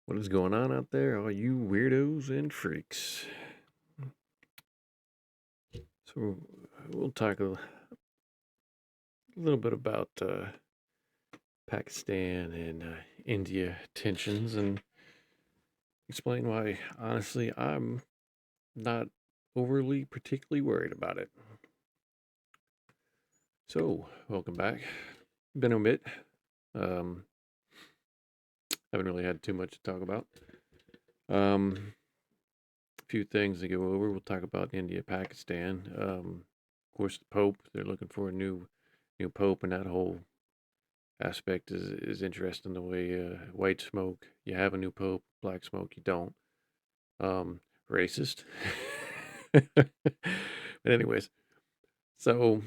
What is going on out there, all you weirdos and freaks? So, we'll talk a little bit about Pakistan and India tensions and explain why, honestly, I'm not overly particularly worried about it. So, welcome back. Been a bit. Um, haven't really had too much to talk about. A few things to go over. We'll talk about India, Pakistan. Of course, the Pope. They're looking for a new Pope, and that whole aspect is interesting. The way white smoke, you have a new Pope. Black smoke, you don't. Racist. But anyways, so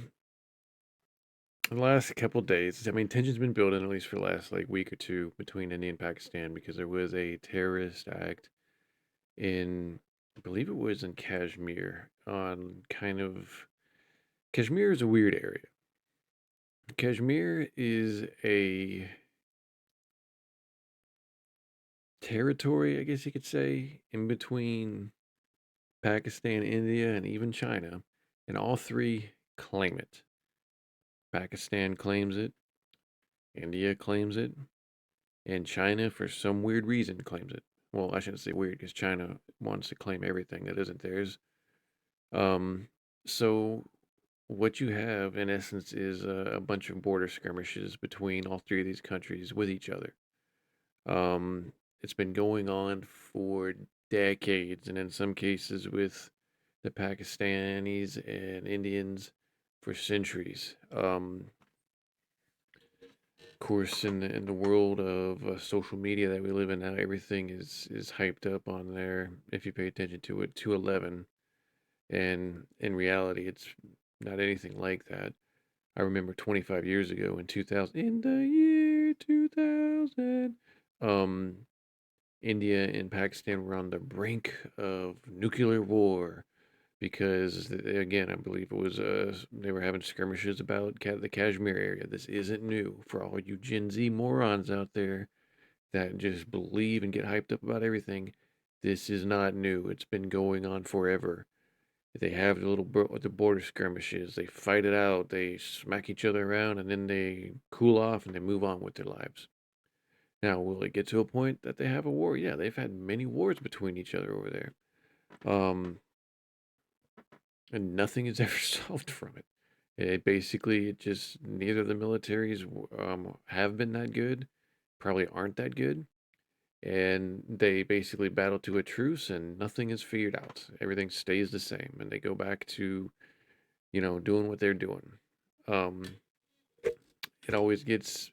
in the last couple of days, I mean, tension's been building at least for the last like week or two between India and Pakistan because there was a terrorist act in, I believe it was in Kashmir, on kind of. Kashmir is a weird area. Kashmir is a territory, I guess you could say, in between Pakistan, India, and even China, and all three claim it. Pakistan claims it, India claims it, and China, for some weird reason, claims it. Well, I shouldn't say weird because China wants to claim everything that isn't theirs. Um, so what you have, in essence, is a bunch of border skirmishes between all three of these countries with each other. It's been going on for decades, and in some cases with the Pakistanis and Indians for centuries. Of course, in the world of social media that we live in now, everything is hyped up on there. If you pay attention to it, to 11, and in reality, it's not anything like that. I remember 25 years ago in 2000, in the year 2000, um, India and Pakistan were on the brink of nuclear war because, again, I believe it was they were having skirmishes about the Kashmir area. This isn't new for all you Gen Z morons out there that just believe and get hyped up about everything. This is not new. It's been going on forever. They have the border skirmishes. They fight it out. They smack each other around, and then they cool off and they move on with their lives. Now, will it get to a point that they have a war? Yeah, they've had many wars between each other over there. Um, and nothing is ever solved from it. It just neither of the militaries have been that good, probably aren't that good, and they basically battle to a truce, and nothing is figured out. Everything stays the same, and they go back to doing what they're doing. Um, it always gets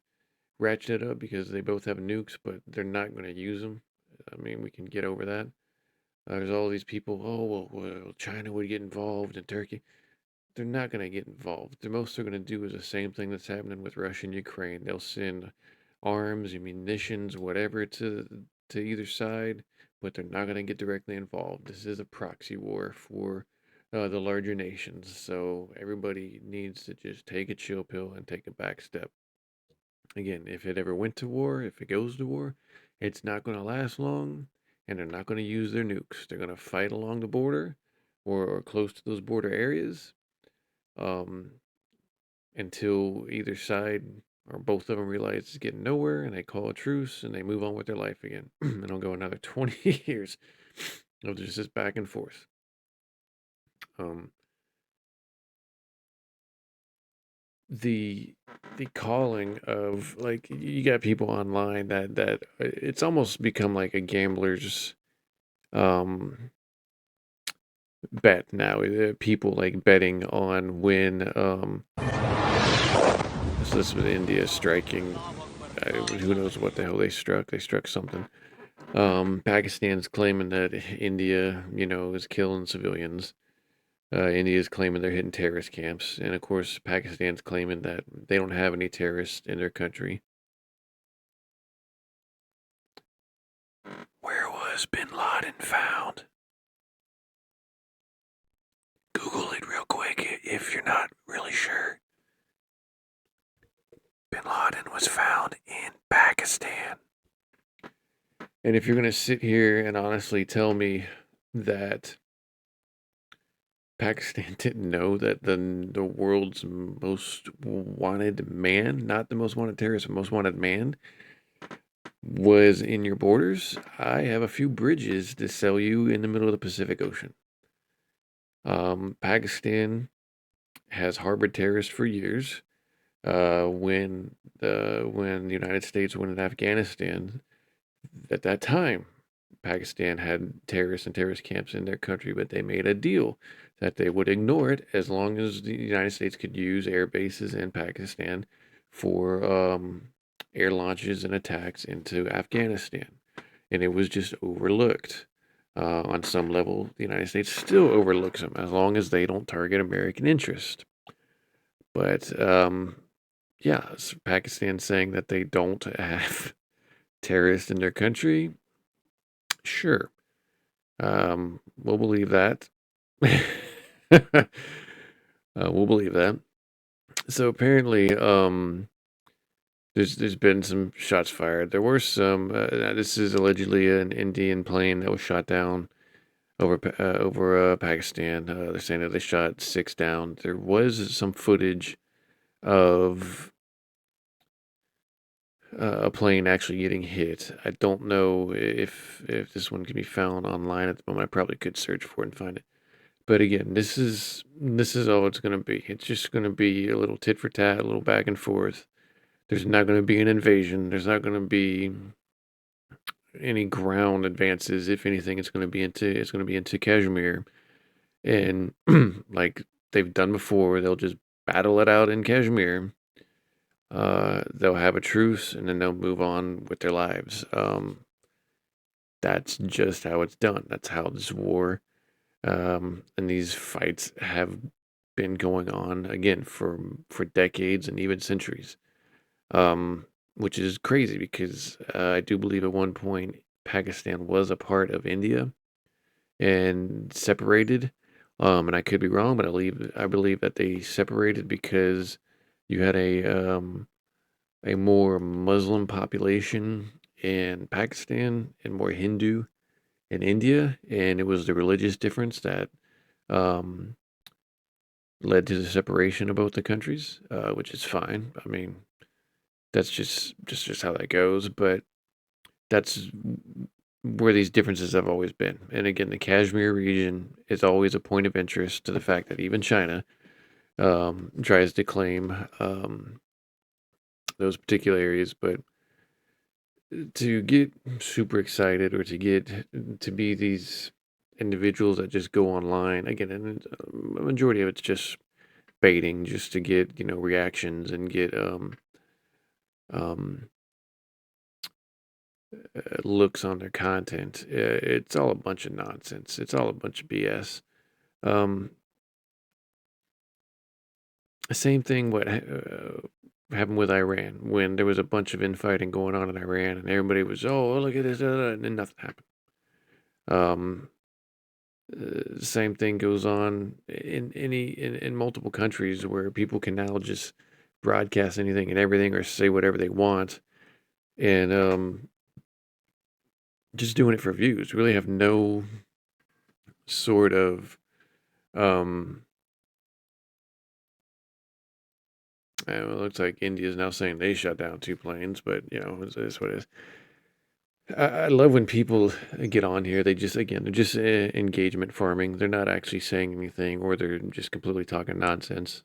ratcheted up because they both have nukes, but they're not going to use them. I mean, we can get over that. There's all these people. Oh well, China would get involved and Turkey. They're not going to get involved. The most they're going to do is the same thing that's happening with Russia and Ukraine. They'll send arms, munitions, whatever to either side, but they're not going to get directly involved. This is a proxy war for the larger nations. So everybody needs to just take a chill pill and take a back step. Again, if it ever went to war, if it goes to war, it's not going to last long, and they're not going to use their nukes. They're going to fight along the border or close to those border areas, um, until either side or both of them realize it's getting nowhere and they call a truce and they move on with their life again. And it'll go another 20 years of just this back and forth. Um, the the calling of, like, you got people online that it's almost become like a gambler's um bet now. People like betting on when so this was India striking, who knows what the hell they struck something. Pakistan's claiming that India, is killing civilians. India's claiming they're hitting terrorist camps, and of course, Pakistan's claiming that they don't have any terrorists in their country. Where was Bin Laden found? Google it real quick if you're not really sure. Bin Laden was found in Pakistan. And if you're going to sit here and honestly tell me that Pakistan didn't know that the world's most wanted man, not the most wanted terrorist, but most wanted man, was in your borders, I have a few bridges to sell you in the middle of the Pacific Ocean. Pakistan has harbored terrorists for years. When the United States went into Afghanistan, at that time, Pakistan had terrorists and terrorist camps in their country, but they made a deal that they would ignore it as long as the United States could use air bases in Pakistan for air launches and attacks into Afghanistan. And it was just overlooked. On some level, the United States still overlooks them as long as they don't target American interest. But yeah, so Pakistan saying that they don't have terrorists in their country, sure. We'll believe that. We'll believe that. So apparently, there's been some shots fired. There were some. This is allegedly an Indian plane that was shot down over Pakistan. They're saying that they shot six down. There was some footage of a plane actually getting hit. I don't know if this one can be found online at the moment. I probably could search for it and find it. But again, this is all it's going to be. It's just going to be a little tit for tat, a little back and forth. There's not going to be an invasion. There's not going to be any ground advances. If anything, it's going to be into Kashmir, and like they've done before, they'll just battle it out in Kashmir. They'll have a truce, and then they'll move on with their lives. That's just how it's done. That's how this war and these fights have been going on again for decades and even centuries. Which is crazy because I do believe at one point Pakistan was a part of India and separated. And I could be wrong, but I believe that they separated because you had a more Muslim population in Pakistan and more Hindu in India, and it was the religious difference that um, led to the separation of both the countries, which is fine. I mean, that's just how that goes. But that's where these differences have always been. And again, the Kashmir region is always a point of interest to the fact that even China tries to claim those particular areas. But to get super excited or to be these individuals that just go online again, and a majority of it's just baiting, just to get reactions and get um, looks on their content. It's all a bunch of nonsense. It's all a bunch of BS. Um, Same thing what happened with Iran when there was a bunch of infighting going on in Iran and everybody was, oh, look at this, and then nothing happened. Um, Same thing goes on in multiple countries where people can now just broadcast anything and everything or say whatever they want and just doing it for views. Really have no sort of um, it looks like India is now saying they shut down two planes, but it's what it is. I love when people get on here. They're just engagement farming. They're not actually saying anything, or they're just completely talking nonsense.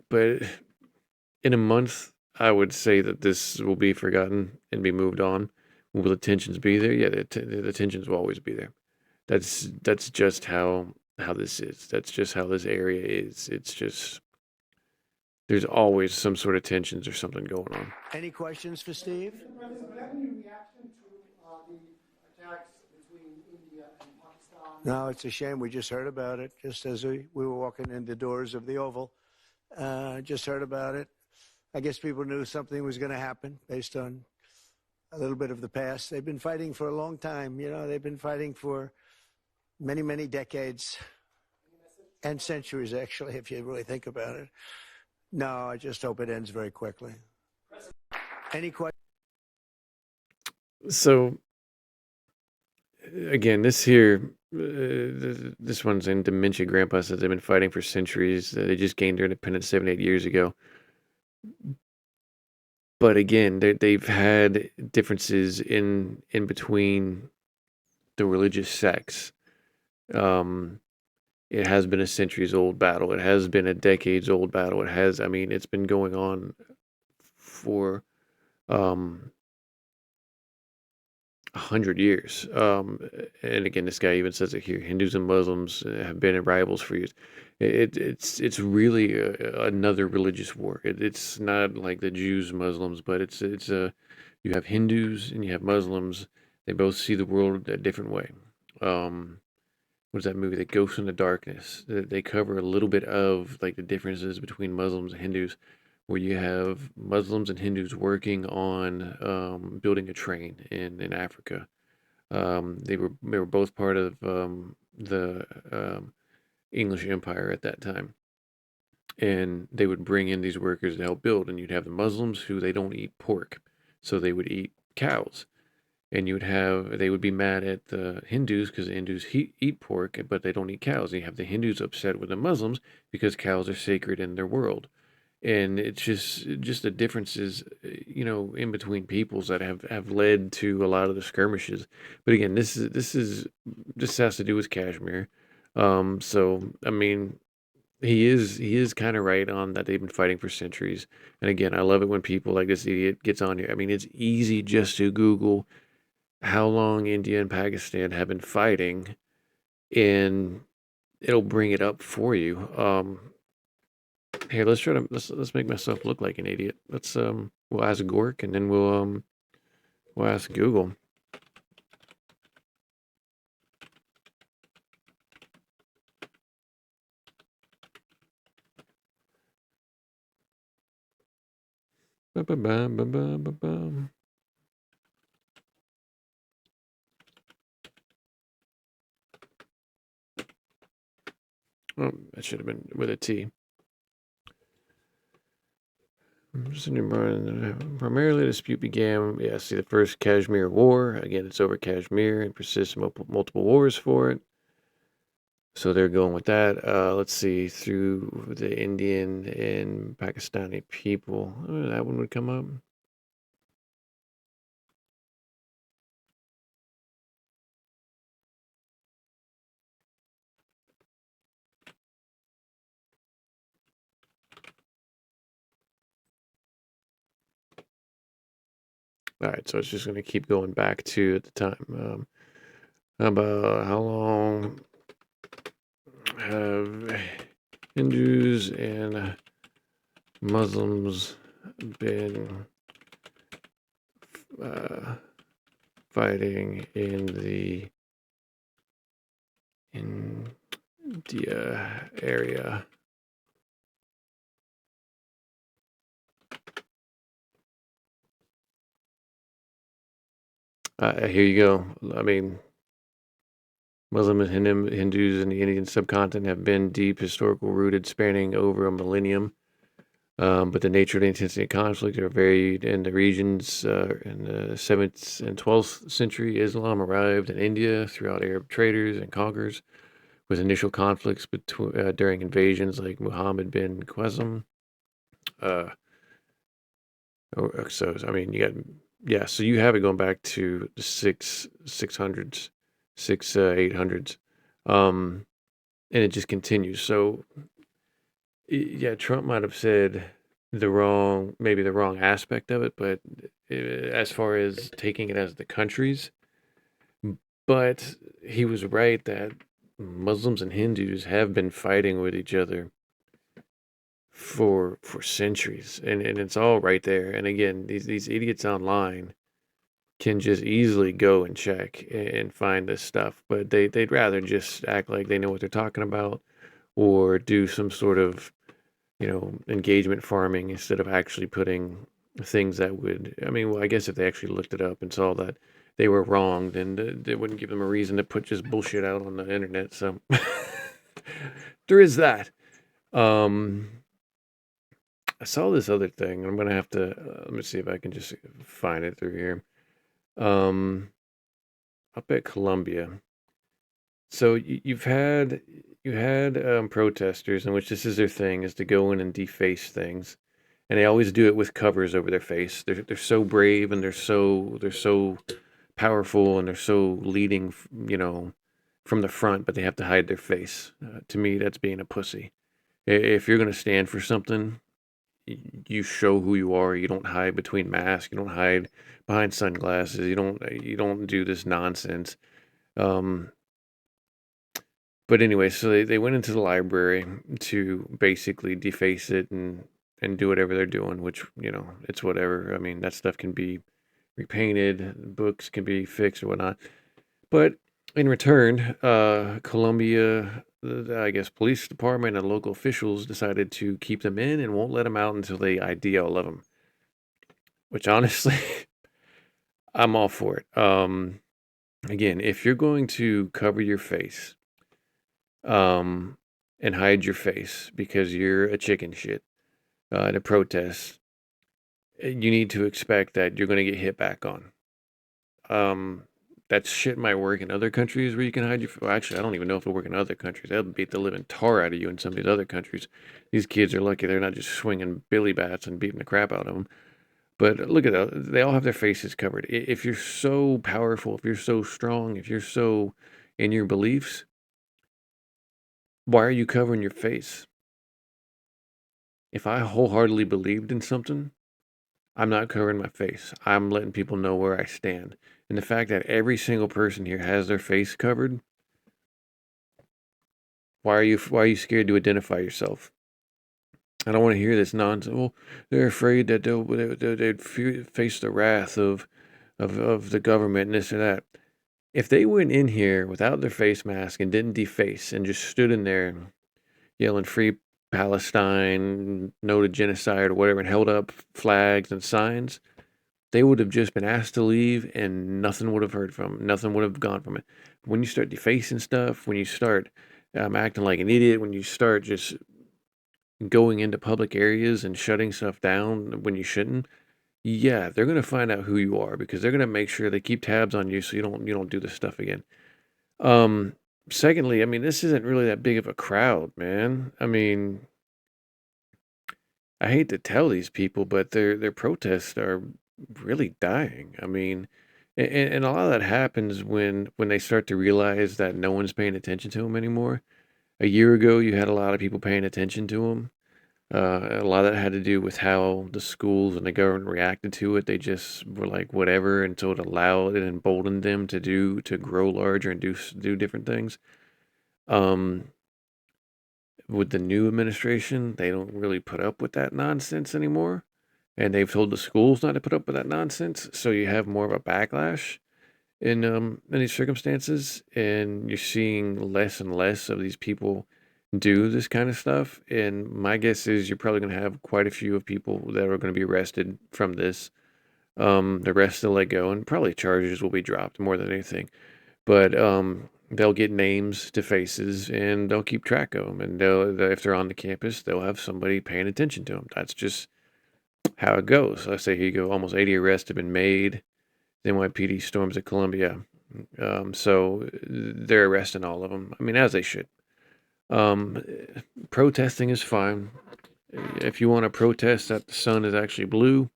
But in a month, I would say that this will be forgotten and be moved on. Will the tensions be there? Yeah, the tensions will always be there. That's just how this is. That's just how this area is. It's just there's always some sort of tensions or something going on. Any questions for Steve? President, do you have any reaction to the attacks between India and Pakistan? No, it's a shame. We just heard about it just as we were walking in the doors of the Oval. Just heard about it. I guess people knew something was going to happen based on a little bit of the past. They've been fighting for a long time. They've been fighting for many, many decades and centuries, actually, if you really think about it. No, I just hope it ends very quickly. Any questions? So again, this here, this one's in dementia. Grandpa says they've been fighting for centuries. They just gained their independence 7, 8 years ago. But again, they've had differences in between the religious sects. Um, it has been a centuries old battle. It has been a decades old battle. It has, I mean, it's been going on for um, 100 years. And again, this guy even says it here: Hindus and Muslims have been rivals for years. It's really another religious war. It's not like the Jews, Muslims, but it's a you have Hindus and you have Muslims. They both see the world a different way. Um, what is that movie? The Ghost in the Darkness. They cover a little bit of like the differences between Muslims and Hindus, where you have Muslims and Hindus working on building a train in Africa. They were both part of the English Empire at that time, and they would bring in these workers to help build. And you'd have the Muslims who they don't eat pork, so they would eat cows. And you would have they would be mad at the Hindus because the Hindus eat pork, but they don't eat cows. And you have the Hindus upset with the Muslims because cows are sacred in their world. And it's just the differences, in between peoples that have led to a lot of the skirmishes. But again, this has to do with Kashmir. So I mean, he is kind of right on that they've been fighting for centuries. And again, I love it when people like this idiot gets on here. I mean, it's easy just to Google how long India and Pakistan have been fighting, and it'll bring it up for you. Here, let's make myself look like an idiot. We'll ask Gork, and then we'll ask Google. Ba-ba-bum. Oh, that should have been with a T. Primarily, the dispute began. Yeah, see the first Kashmir War. Again, it's over Kashmir and persists multiple wars for it. So they're going with that. Let's see, through the Indian and Pakistani people. That one would come up. All right, so it's just going to keep going back to at the time. How about how long have Hindus and Muslims been uh, fighting in the India area? Here you go. I mean, Muslim and Hindus in the Indian subcontinent have been deep historical rooted, spanning over a millennium. But the nature and the intensity of conflict are varied in the regions. In the 7th and 12th century, Islam arrived in India throughout Arab traders and conquerors, with initial conflicts during invasions like Muhammad bin Qasim. Uh, so I mean, yeah. So you have it going back to the six hundreds, 800s, and it just continues. So yeah, Trump might have said maybe the wrong aspect of it, but as far as taking it as the countries, but he was right that Muslims and Hindus have been fighting with each other for centuries, and it's all right there. And again, these idiots online can just easily go and check and find this stuff, but they'd rather just act like they know what they're talking about or do some sort of engagement farming instead of actually putting things that would, I mean, well, I guess if they actually looked it up and saw that they were wrong, then they wouldn't give them a reason to put just bullshit out on the internet. So there is that. Um, I saw this other thing. I'm gonna have to let me see if I can just find it through here. Um, up at Columbia. So you've had protesters in which this is their thing is to go in and deface things, and they always do it with covers over their face. They're so brave and they're so powerful and they're so leading, from the front, but they have to hide their face. To me, that's being a pussy. If you're gonna stand for something, you show who you are. You don't hide between masks. You don't hide behind sunglasses. You don't do this nonsense. Um, but anyway, so they went into the library to basically deface it and do whatever they're doing, which, it's whatever. I mean, that stuff can be repainted, books can be fixed or whatnot. But in return, Columbia, I guess, police department and local officials decided to keep them in and won't let them out until they ID all of them. Which honestly, I'm all for it. Again, if you're going to cover your face, um, and hide your face because you're a chicken shit, at a protest, you need to expect that you're going to get hit back on. Um, that shit might work in other countries where you can hide your. Well, actually, I don't even know if it'll work in other countries. That'll beat the living tar out of you in some of these other countries. These kids are lucky they're not just swinging billy bats and beating the crap out of them. But look at that. They all have their faces covered. If you're so powerful, if you're so strong, if you're so in your beliefs, why are you covering your face? If I wholeheartedly believed in something, I'm not covering my face. I'm letting people know where I stand. And the fact that every single person here has their face covered, why are you scared to identify yourself? I don't want to hear this nonsense. Well, they're afraid that they'd face the wrath of the government and this and that. If they went in here without their face mask and didn't deface and just stood in there yelling "Free Palestine," "No to genocide" or whatever, and held up flags and signs, they would have just been asked to leave and nothing would have heard from them. Nothing would have gone from it. When you start defacing stuff, when you start acting like an idiot, when you start just going into public areas and shutting stuff down when you shouldn't, yeah, they're gonna find out who you are because they're gonna make sure they keep tabs on you so you don't do this stuff again. Um, Secondly, I mean, this isn't really that big of a crowd, man. I mean, I hate to tell these people, but their protests are really dying. I mean, and a lot of that happens when they start to realize that no one's paying attention to them anymore. A year ago, you had a lot of people paying attention to them. A lot of that had to do with how the schools and the government reacted to it. They just were like whatever, and so it allowed it emboldened them to grow larger and do different things. Um, with the new administration, they don't really put up with that nonsense anymore. And they've told the schools not to put up with that nonsense. So you have more of a backlash in these circumstances, and you're seeing less and less of these people do this kind of stuff. And my guess is you're probably going to have quite a few of people that are going to be arrested from this. The rest will let go, and probably charges will be dropped more than anything. But they'll get names to faces, and they'll keep track of them. And if they're on the campus, they'll have somebody paying attention to them. That's just how it goes. I say here you go. Almost 80 arrests have been made. The NYPD storms at Columbia. So they're arresting all of them. I mean, as they should. Um, Protesting is fine. If you want to protest that the sun is actually blue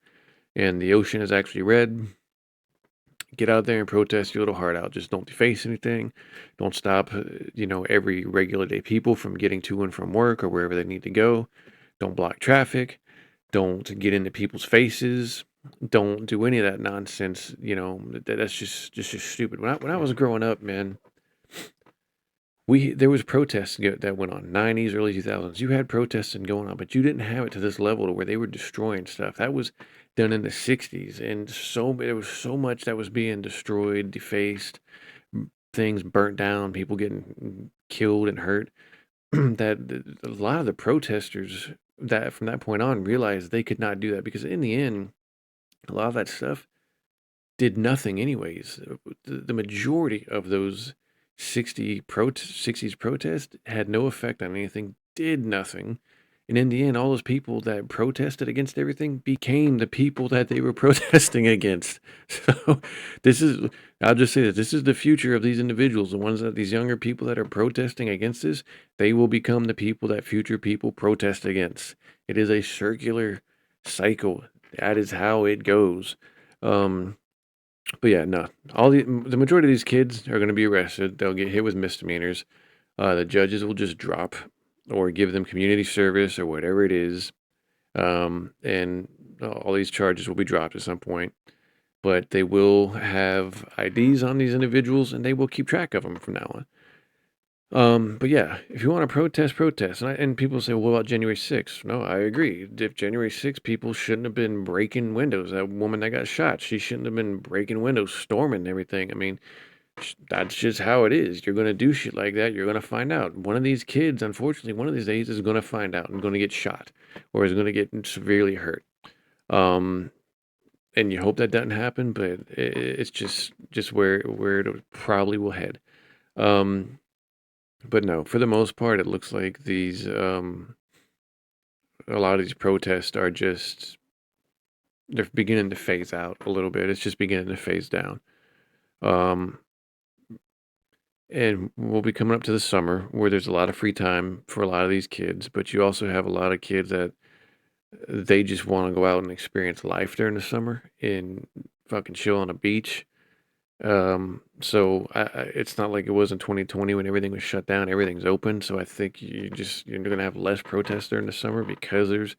and the ocean is actually red, get out there and protest your little heart out. Just don't deface anything. Don't stop, every regular day people from getting to and from work or wherever they need to go. Don't block traffic. Don't get into people's faces. Don't do any of that nonsense. That's just stupid. When I was growing up, man, there was protests that went on 90s, early 2000s. You had protesting going on, but you didn't have it to this level to where they were destroying stuff. That was done in the 60s, and there was so much that was being destroyed, defaced, things burnt down, people getting killed and hurt. That a lot of the protesters that from that point on realized they could not do that because in the end, a lot of that stuff did nothing anyways. The majority of those 60s protests had no effect on anything, did nothing. And in the end, all those people that protested against everything became the people that they were protesting against. So this is, I'll just say that this is the future of these individuals. The ones that these younger people that are protesting against this, they will become the people that future people protest against. It is a circular cycle. That is how it goes. Um, but yeah, no, the majority of these kids are going to be arrested. They'll get hit with misdemeanors. The judges will just drop or give them community service or whatever it is. And all these charges will be dropped at some point. But they will have IDs on these individuals and they will keep track of them from now on. But yeah, if you want to protest, protest. And people say, well, what about January 6th? No, I agree. If January 6th, people shouldn't have been breaking windows. That woman that got shot, she shouldn't have been breaking windows, storming everything. I mean, that's just how it is. You're going to do shit like that. You're going to find out. One of these kids, unfortunately, one of these days is going to find out and going to get shot or is going to get severely hurt. And you hope that doesn't happen, but it's just where it probably will head. But no, for the most part, it looks like a lot of these protests are just, they're beginning to phase out a little bit. It's just beginning to phase down. Um, and we'll be coming up to the summer where there's a lot of free time for a lot of these kids, but you also have a lot of kids that they just want to go out and experience life during the summer and fucking chill on a beach. So it's not like it was in 2020 when everything was shut down, everything's open. So I think you're going to have less protests during the summer because there's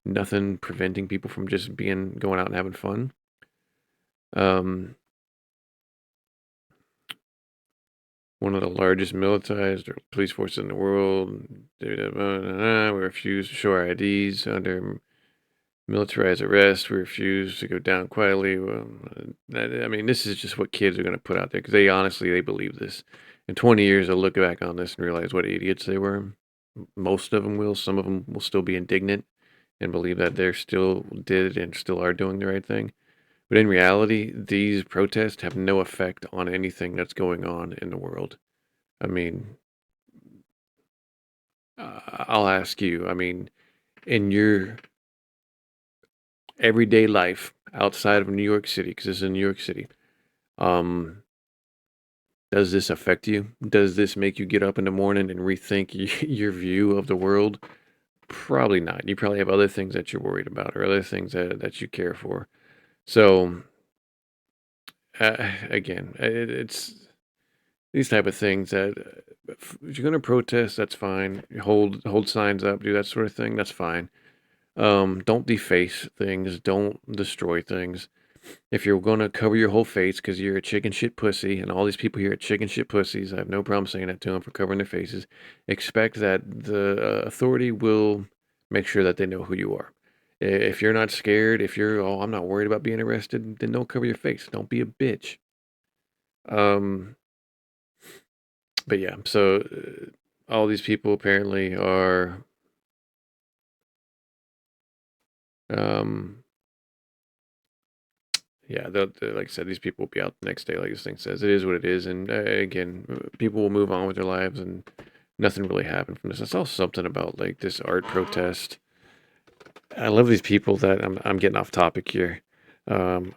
nothing preventing people from just going out and having fun. One of the largest militarized or police forces in the world. We refuse to show our IDs under militarized arrest. We refuse to go down quietly. Well, I mean, this is just what kids are going to put out there because they believe this. In 20 years, they'll look back on this and realize what idiots they were. Most of them will. Some of them will still be indignant and believe that they're still did and still are doing the right thing. But in reality, these protests have no effect on anything that's going on in the world. I mean, I'll ask you, I mean, in your everyday life outside of New York City, because this is in New York City, um, does this affect you? Does this make you get up in the morning and rethink your view of the world? Probably not. You probably have other things that you're worried about or other things that you care for. So, again, it's these type of things that if you're going to protest, that's fine. Hold signs up, do that sort of thing. That's fine. Don't deface things. Don't destroy things. If you're going to cover your whole face because you're a chicken shit pussy, and all these people here are chicken shit pussies, I have no problem saying that to them for covering their faces. Expect that the authority will make sure that they know who you are. If you're not scared, if you're, oh, I'm not worried about being arrested, then don't cover your face. Don't be a bitch. Um, but yeah, so all these people apparently are, um, yeah, like I said, these people will be out the next day, like this thing says. It is what it is, and again, people will move on with their lives, and nothing really happened from this. I saw something about like this art protest. I love these people that I'm getting off topic here. Let's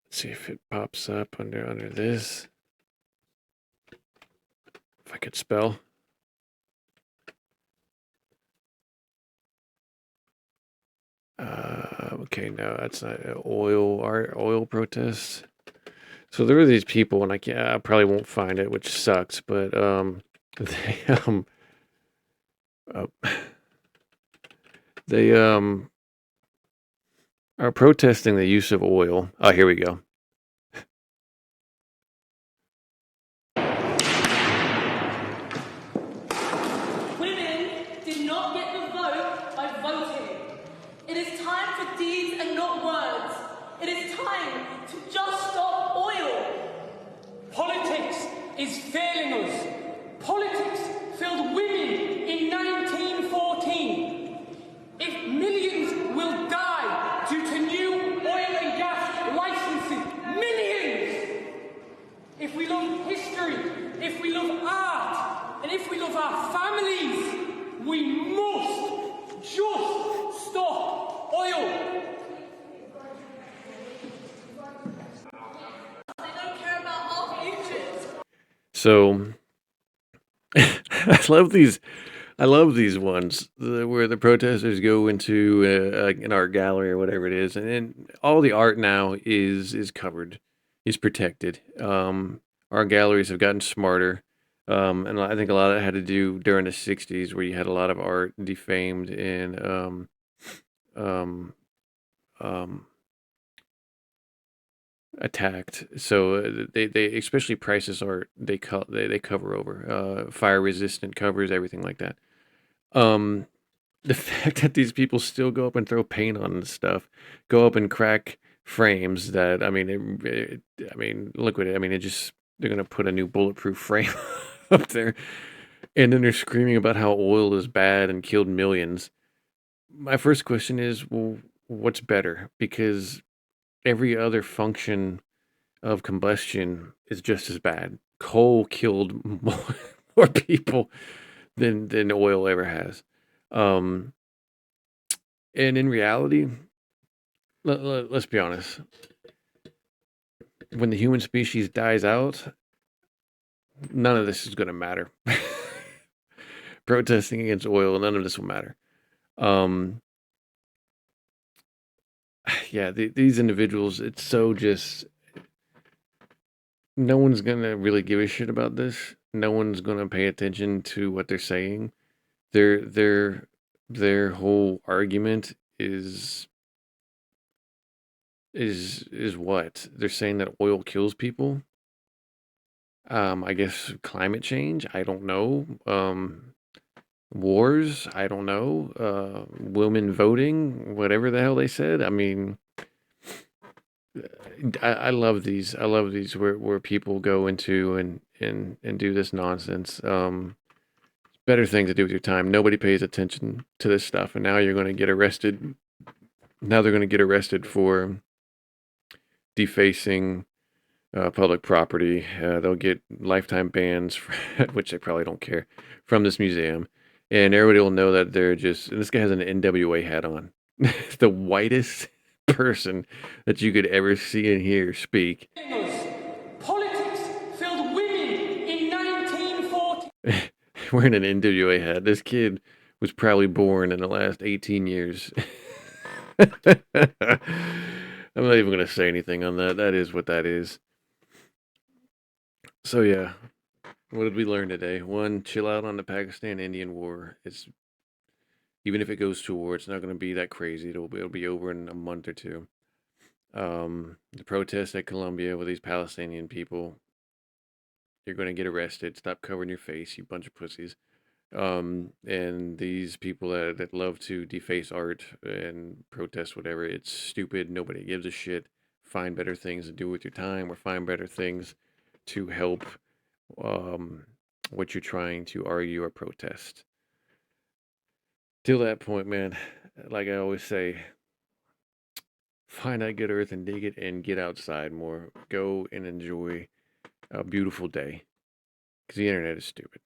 see if it pops up under this. If I could spell. Okay, no, that's not oil protests. So there are these people, and I probably won't find it, which sucks. But they uh, they are protesting the use of oil. Oh, here we go. Women did not get the vote by voting. It is time for deeds and not words. It is time to just stop oil. Politics is failing us. Politics failed women in 1914. If millions will die due to new oil and gas licenses, millions! If we love history, if we love art, and if we love our families, So I love these. I love these ones where the protesters go into an art gallery or whatever it is, and all the art now is covered, is protected. Art galleries have gotten smarter, and I think a lot of it had to do during the '60s, where you had a lot of art defamed and um, um, attacked. So they especially priceless art they cover over fire resistant covers, everything like that. Um, the fact that these people still go up and throw paint on this stuff, go up and crack frames that I mean, look at it. I mean, it just they're gonna put a new bulletproof frame up there, and then they're screaming about how oil is bad and killed millions. My first question is, well, what's better? Because every other function of combustion is just as bad. Coal killed more people than oil ever has. Um, and in reality, let's be honest. When the human species dies out, none of this is going to matter. Protesting against oil, none of this will matter. Um, yeah, these individuals, it's so just no one's going to really give a shit about this. No one's going to pay attention to what they're saying. Their their their whole argument is what they're saying, that oil kills people. I guess climate change. I don't know. Wars. I don't know. Women voting. Whatever the hell they said. I mean, I love these. I love these where people go into and do this nonsense. Better thing to do with your time. Nobody pays attention to this stuff, and now you're going to get arrested. Now they're going to get arrested for defacing public property. They'll get lifetime bans, which they probably don't care, from this museum. And everybody will know that they're just, and this guy has an NWA hat on. The whitest person that you could ever see and hear speak. Politics filled women in 1940. Wearing an NWA hat. This kid was probably born in the last 18 years. I'm not even going to say anything on that. That is what that is. So, yeah, what did we learn today? One, chill out on the Pakistan Indian war. It's even if it goes to war, it's not going to be that crazy. It'll be over in a month or two. The protests at Colombia with these Palestinian people, you're going to get arrested. Stop covering your face, you bunch of pussies. And these people that love to deface art and protest whatever, it's stupid. Nobody gives a shit. Find better things to do with your time, or find better things to help um, what you're trying to argue or protest. Till that point, man, like I always say, find that good earth and dig it and get outside more. Go and enjoy a beautiful day because the internet is stupid.